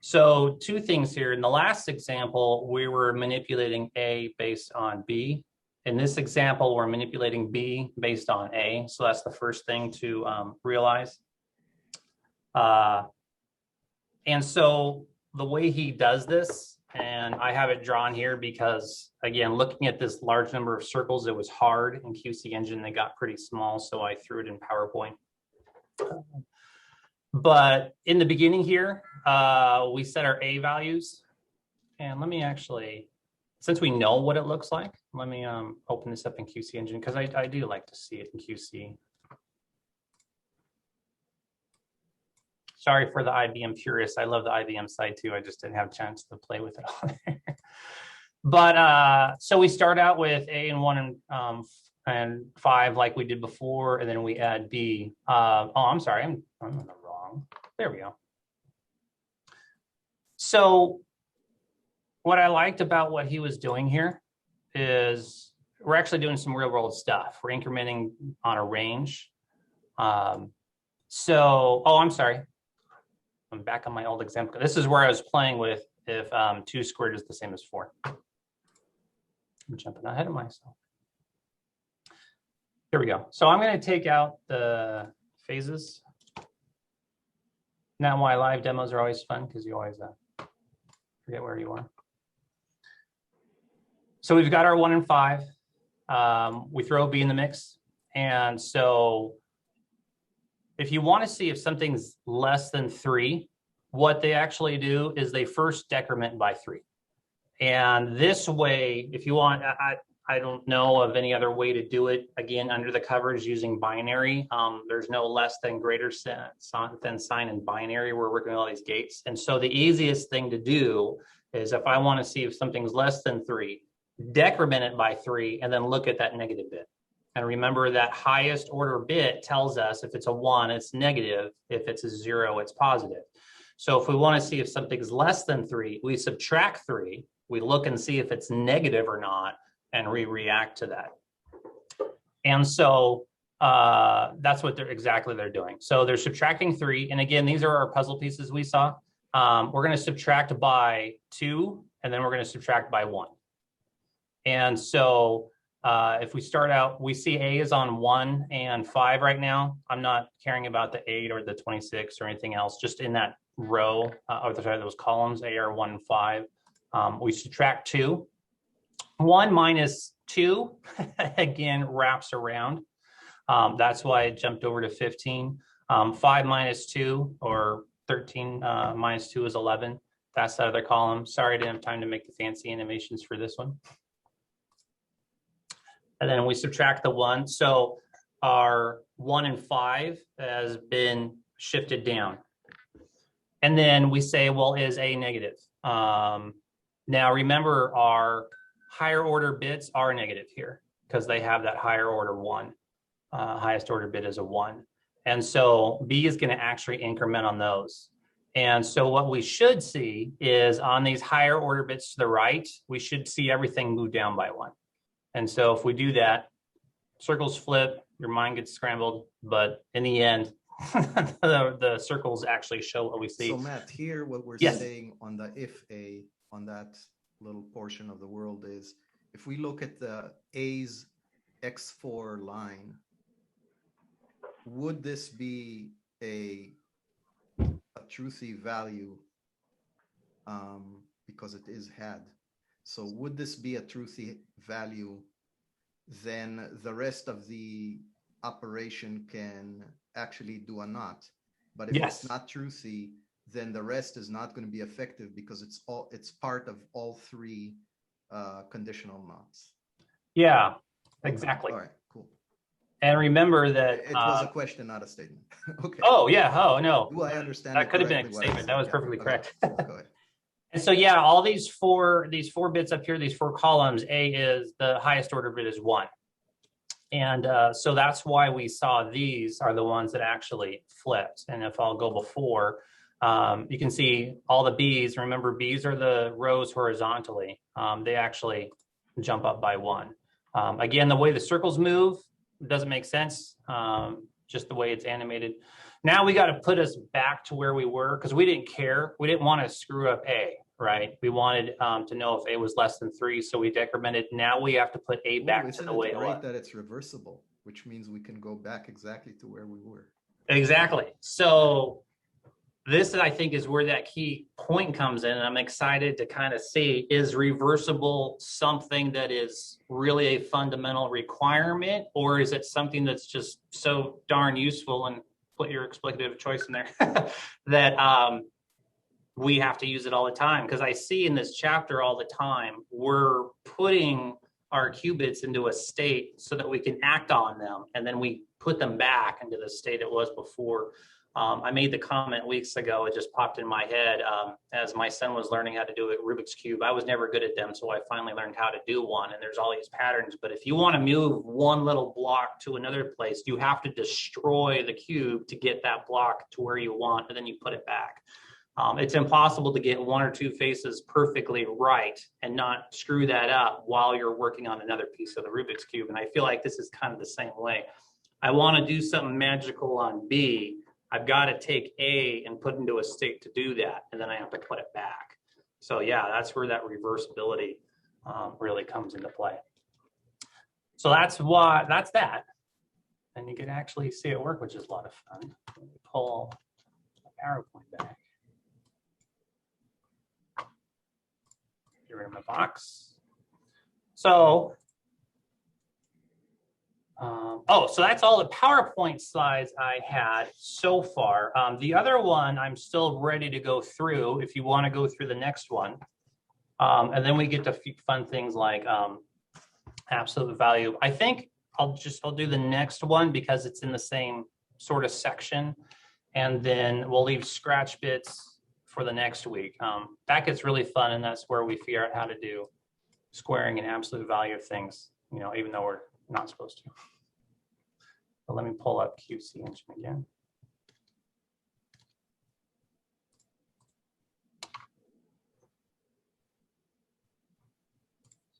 So 2 things here. In the last example, we were manipulating A based on B. In this example, we're manipulating B based on A. So that's the first thing to realize. And so the way he does this, and I have it drawn here because, again, looking at this large number of circles, it was hard in QC Engine. They got pretty small, so I threw it in PowerPoint. But in the beginning here, we set our A values. And let me actually, since we know what it looks like, let me open this up in QC Engine because I do like to see it in QC. Sorry for the IBM purists. I love the IBM side too. I just didn't have a chance to play with it on there. But so we start out with A and 1 and 5 like we did before, and then we add B. Oh, I'm sorry, I'm in the wrong. There we go. So what I liked about what he was doing here is we're actually doing some real world stuff. We're incrementing on a range. Oh, I'm sorry. I'm back on my old example. This is where I was playing with if 2 squared is the same as 4. I'm jumping ahead of myself. Here we go. So I'm going to take out the phases. Not why live demos are always fun, because you always forget where you are. So we've got our 1 and 5. We throw B in the mix. And so if you want to see if something's less than 3, what they actually do is they first decrement by 3. And this way, if you want, I don't know of any other way to do it. Again, under the covers using binary, there's no less than greater than sign in binary. We're working with all these gates. And so the easiest thing to do is if I want to see if something's less than 3, decrement it by 3, and then look at that negative bit. And remember that highest order bit tells us if it's a 1, it's negative. If it's a 0, it's positive. So if we want to see if something's less than 3, we subtract 3. We look and see if it's negative or not, and we react to that. And so that's what they're doing. So they're subtracting 3. And again, these are our puzzle pieces we saw. We're going to subtract by 2, and then we're going to subtract by 1. And so if we start out, we see A is on 1 and 5 right now. I'm not caring about the 8 or the 26 or anything else, just in that row, or those columns, A are 1 and 5. We subtract 2. 1 minus 2, again, wraps around. That's why it jumped over to 15. 5 minus 2 or 13 minus 2 is 11. That's the other column. Sorry, I didn't have time to make the fancy animations for this one. And then we subtract the 1. So our 1 and 5 has been shifted down. And then we say, well, is A negative? Now remember, our higher order bits are negative here because they have that higher order 1. Highest order bit is a 1. And so B is going to actually increment on those. And so what we should see is on these higher order bits to the right, we should see everything move down by 1. And so if we do that, circles flip, your mind gets scrambled, but in the end, the circles actually show what we see. So Matt, here what we're Yes. saying on the if A, on that little portion of the world is, if we look at the A's X4 line, would this be a truthy value, because it is had? So would this be a truthy value? Then the rest of the operation can actually do a not. But if Yes. it's not truthy, then the rest is not going to be effective because it's part of all 3 conditional nots. Yeah, Okay. exactly. All right, cool. And remember that It was a question, not a statement. Okay. oh yeah, oh no, Do I understand? that it could have been a correctly what I statement. said? That was Yeah, perfectly okay. correct. Go ahead. And so yeah, all these four bits up here, these 4 columns, A is the highest order bit is 1. And so that's why we saw these are the ones that actually flipped. And if I'll go before, you can see all the B's. Remember, B's are the rows horizontally. They actually jump up by 1. Again, the way the circles move doesn't make sense, just the way it's animated. Now we got to put us back to where we were because we didn't care. We didn't want to screw up A, right? We wanted to know if A was less than 3, so we decremented. Now we have to put A back to the way it was. Great that it's reversible, which means we can go back exactly to where we were. Exactly. So this, I think, is where that key point comes in. And I'm excited to kind of see, is reversible something that is really a fundamental requirement, or is it something that's just so darn useful, and put your explicative choice in there, that we have to use it all the time? Because I see in this chapter all the time, we're putting our qubits into a state so that we can act on them, and then we put them back into the state it was before. I made the comment weeks ago, it just popped in my head, as my son was learning how to do a Rubik's Cube. I was never good at them, so I finally learned how to do one, and there's all these patterns. But if you want to move one little block to another place, you have to destroy the cube to get that block to where you want, and then you put it back. It's impossible to get 1 or 2 faces perfectly right and not screw that up while you're working on another piece of the Rubik's Cube. And I feel like this is kind of the same way. I want to do something magical on B. I've got to take A and put into a state to do that, and then I have to put it back. So yeah, that's where that reversibility really comes into play. So that's that. And you can actually see it work, which is a lot of fun. Let me pull the PowerPoint back. Get rid of my box. So so that's all the PowerPoint slides I had so far. The other one I'm still ready to go through if you want to go through the next one. And then we get to fun things like absolute value. I think I'll do the next one because it's in the same sort of section. And then we'll leave scratch bits for the next week. That gets really fun, and that's where we figure out how to do squaring and absolute value of things, even though we're not supposed to. But let me pull up QC engine again.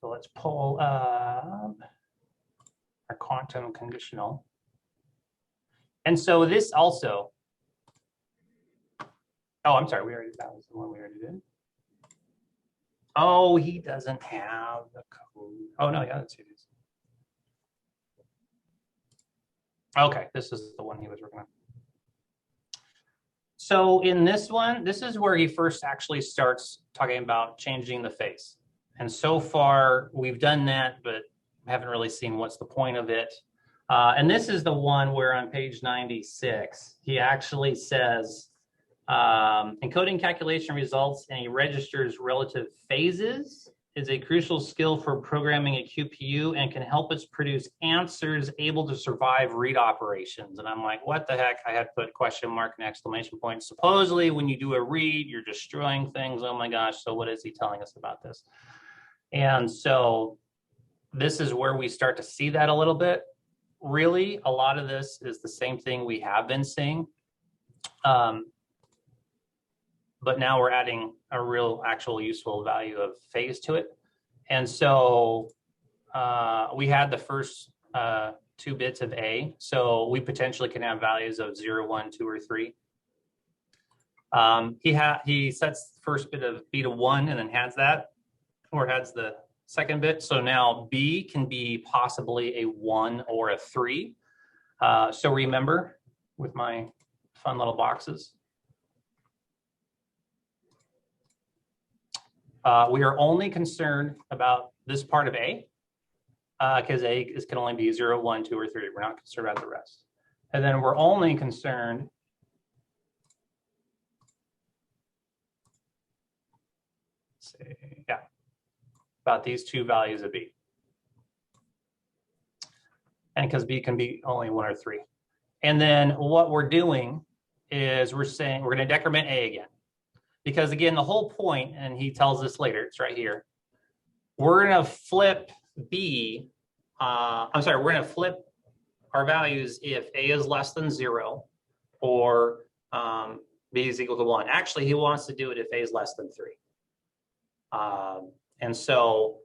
So let's pull up our quantum conditional. And so this also, I'm sorry, that was the one we already did. Oh, he doesn't have the code. Oh no, yeah, let's see this. Okay, this is the one he was working on. So in this one, this is where he first actually starts talking about changing the face. And so far we've done that, but haven't really seen what's the point of it. And this is the one where on page 96, he actually says, encoding calculation results and he registers relative phases is a crucial skill for programming a QPU and can help us produce answers able to survive read operations. And I'm like, what the heck? I had put question mark and exclamation point. Supposedly when you do a read, you're destroying things. Oh my gosh. So what is he telling us about this? And so this is where we start to see that a little bit. Really, a lot of this is the same thing we have been seeing. But now we're adding a real actual useful value of phase to it. And so we had the first 2 bits of A. So we potentially can have values of 0, 1, 2, or 3. He sets the first bit of B to 1 and then adds that, or adds the second bit. So now B can be possibly a 1 or a 3. So remember with my fun little boxes, we are only concerned about this part of A because A can only be 0, 1, 2, or 3. We're not concerned about the rest. And then we're only concerned about these 2 values of B. And because B can be only 1 or 3. And then what we're doing is we're saying we're going to decrement A again. Because again, the whole point, and he tells us later, it's right here, we're going to flip B, we're going to flip our values if A is less than 0 or B is equal to 1. Actually, he wants to do it if A is less than 3. And so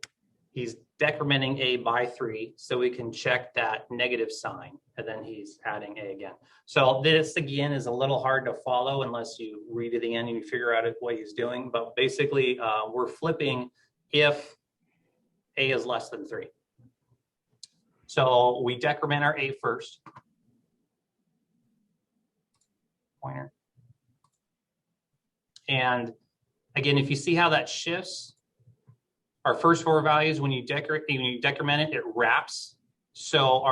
he's decrementing A by 3 so we can check that negative sign, and then he's adding A again. So this again is a little hard to follow unless you read to the end and you figure out what he's doing. But basically we're flipping if A is less than 3. So we decrement our A first. Pointer. And again, if you see how that shifts, our first 4 values, when you decrement it, it wraps. So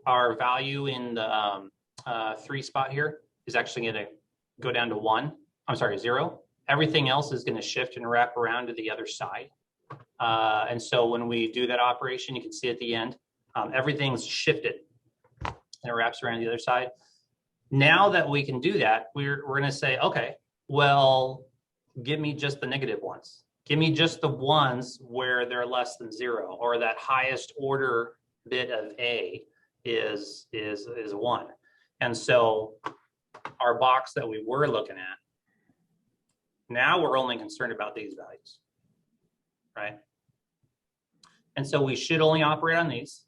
our value in the 3 spot here is actually going to go down to 1. I'm sorry, 0. Everything else is going to shift and wrap around to the other side. And so when we do that operation, you can see at the end, everything's shifted and it wraps around the other side. Now that we can do that, we're going to say, okay, well, give me just the negative ones. Give me just the ones where they're less than 0, or that highest order bit of A is 1. And so our box that we were looking at, now we're only concerned about these values, right? And so we should only operate on these.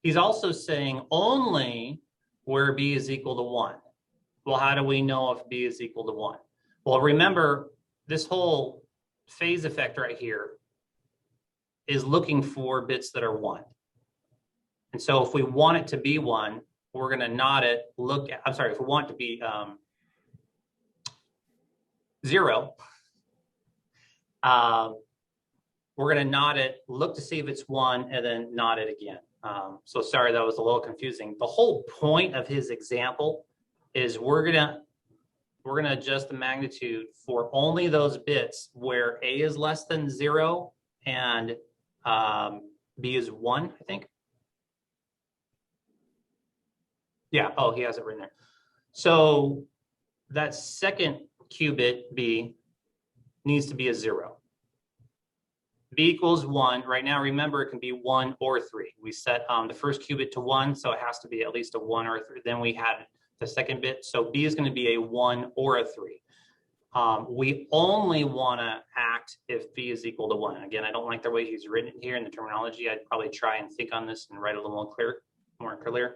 He's also saying only where B is equal to 1. Well, how do we know if B is equal to 1? Well, remember, this whole phase effect right here is looking for bits that are 1. And so if we want it to be 1, we're going to not it, if we want it to be 0, we're going to not it, look to see if it's 1, and then not it again. So sorry, that was a little confusing. The whole point of his example is we're going to adjust the magnitude for only those bits where A is less than 0 and B is 1, I think. Yeah, oh, he has it written there. So that second qubit B needs to be a 0. B equals 1. Right now, remember, it can be 1 or 3. We set the first qubit to 1, so it has to be at least a 1 or a 3. Then we had the second bit, so B is going to be a 1 or a 3. We only want to act if B is equal to 1. Again, I don't like the way he's written it here in the terminology. I'd probably try and think on this and write it a little more clear.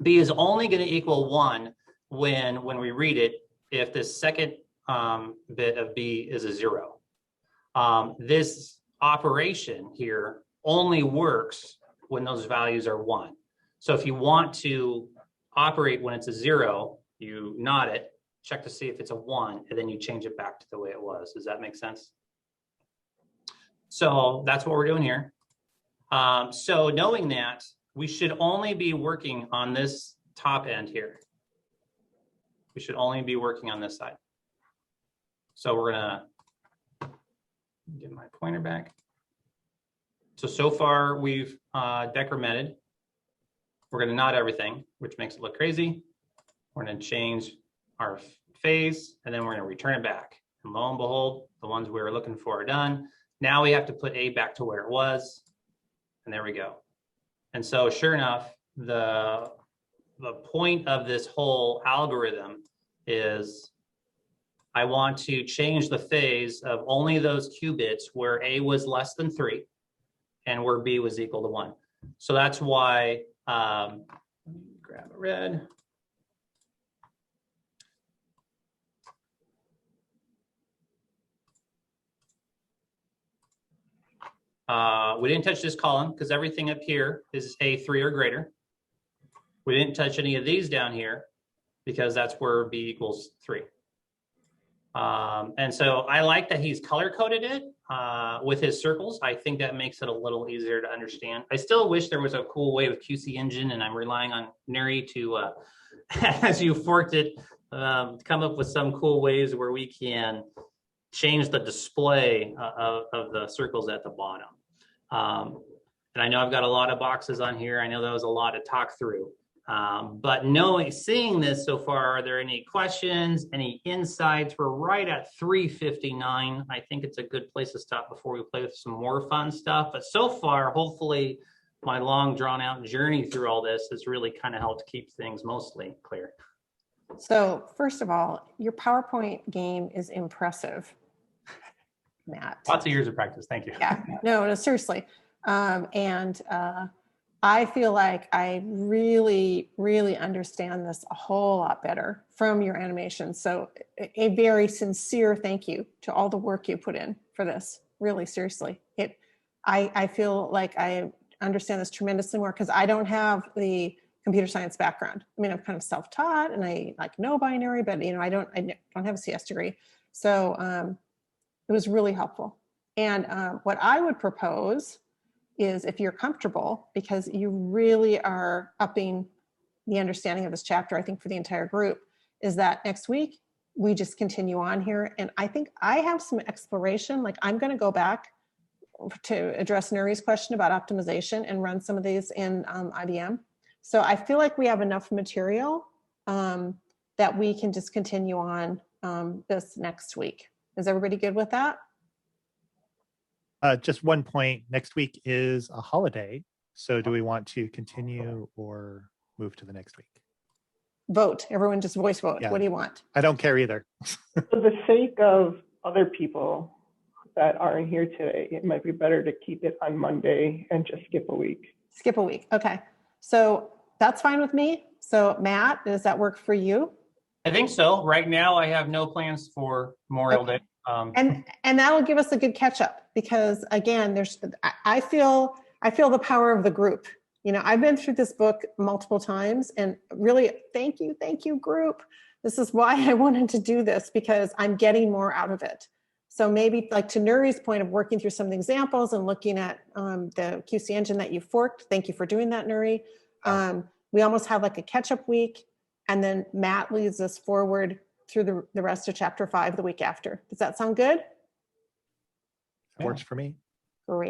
B is only going to equal 1 when we read it if the second bit of B is a 0. This operation here only works when those values are 1. So if you want to operate when it's a 0, you not it, check to see if it's a 1, and then you change it back to the way it was. Does that make sense? So that's what we're doing here. So knowing that, we should only be working on this top end here. We should only be working on this side. So we're gonna get my pointer back. So far we've decremented. We're gonna knot everything, which makes it look crazy. We're gonna change our phase, and then we're gonna return it back. And lo and behold, the ones we were looking for are done. Now we have to put A back to where it was, and there we go. And so sure enough, the point of this whole algorithm is I want to change the phase of only those qubits where A was less than 3 and where B was equal to 1. So that's why, let me grab a red. We didn't touch this column because everything up here is A3 or greater. We didn't touch any of these down here because that's where B equals 3. And so I like that he's color coded it with his circles. I think that makes it a little easier to understand. I still wish there was a cool way with QC Engine, and I'm relying on Neri to, as you forked it, come up with some cool ways where we can change the display of the circles at the bottom. And I know I've got a lot of boxes on here. I know that was a lot to talk through. But seeing this so far, are there any questions, any insights? We're right at 3:59. I think it's a good place to stop before we play with some more fun stuff. But so far, hopefully, my long drawn out journey through all this has really kind of helped keep things mostly clear. So first of all, your PowerPoint game is impressive, Matt. Lots of years of practice. Thank you. Yeah, no, seriously. I feel like I really, really understand this a whole lot better from your animation. So a very sincere thank you to all the work you put in for this. Really, seriously. I feel like I understand this tremendously more because I don't have the computer science background. I mean, I'm kind of self-taught and I know binary, but I don't have a CS degree. So it was really helpful. And what I would propose is, if you're comfortable, because you really are upping the understanding of this chapter, I think for the entire group, is that next week we just continue on here. And I think I have some exploration, like I'm going to go back to address Nuri's question about optimization and run some of these in IBM. So I feel like we have enough material that we can just continue on this next week. Is everybody good with that? Just one point, next week is a holiday. So do we want to continue or move to the next week? Vote. Everyone just voice vote. Yeah. What do you want? I don't care either. For the sake of other people that aren't here today, it might be better to keep it on Monday and just skip a week. Skip a week. Okay. So that's fine with me. So Matt, does that work for you? I think so. Right now, I have no plans for Memorial Day. And that'll give us a good catch up, because again, I feel the power of the group. I've been through this book multiple times, and really thank you group. This is why I wanted to do this, because I'm getting more out of it. So maybe, like to Nuri's point of working through some of the examples and looking at the QC engine that you forked. Thank you for doing that, Nuri. We almost have like a catch up week, and then Matt leads us forward through the rest of chapter 5 the week after. Does that sound good? It works for me.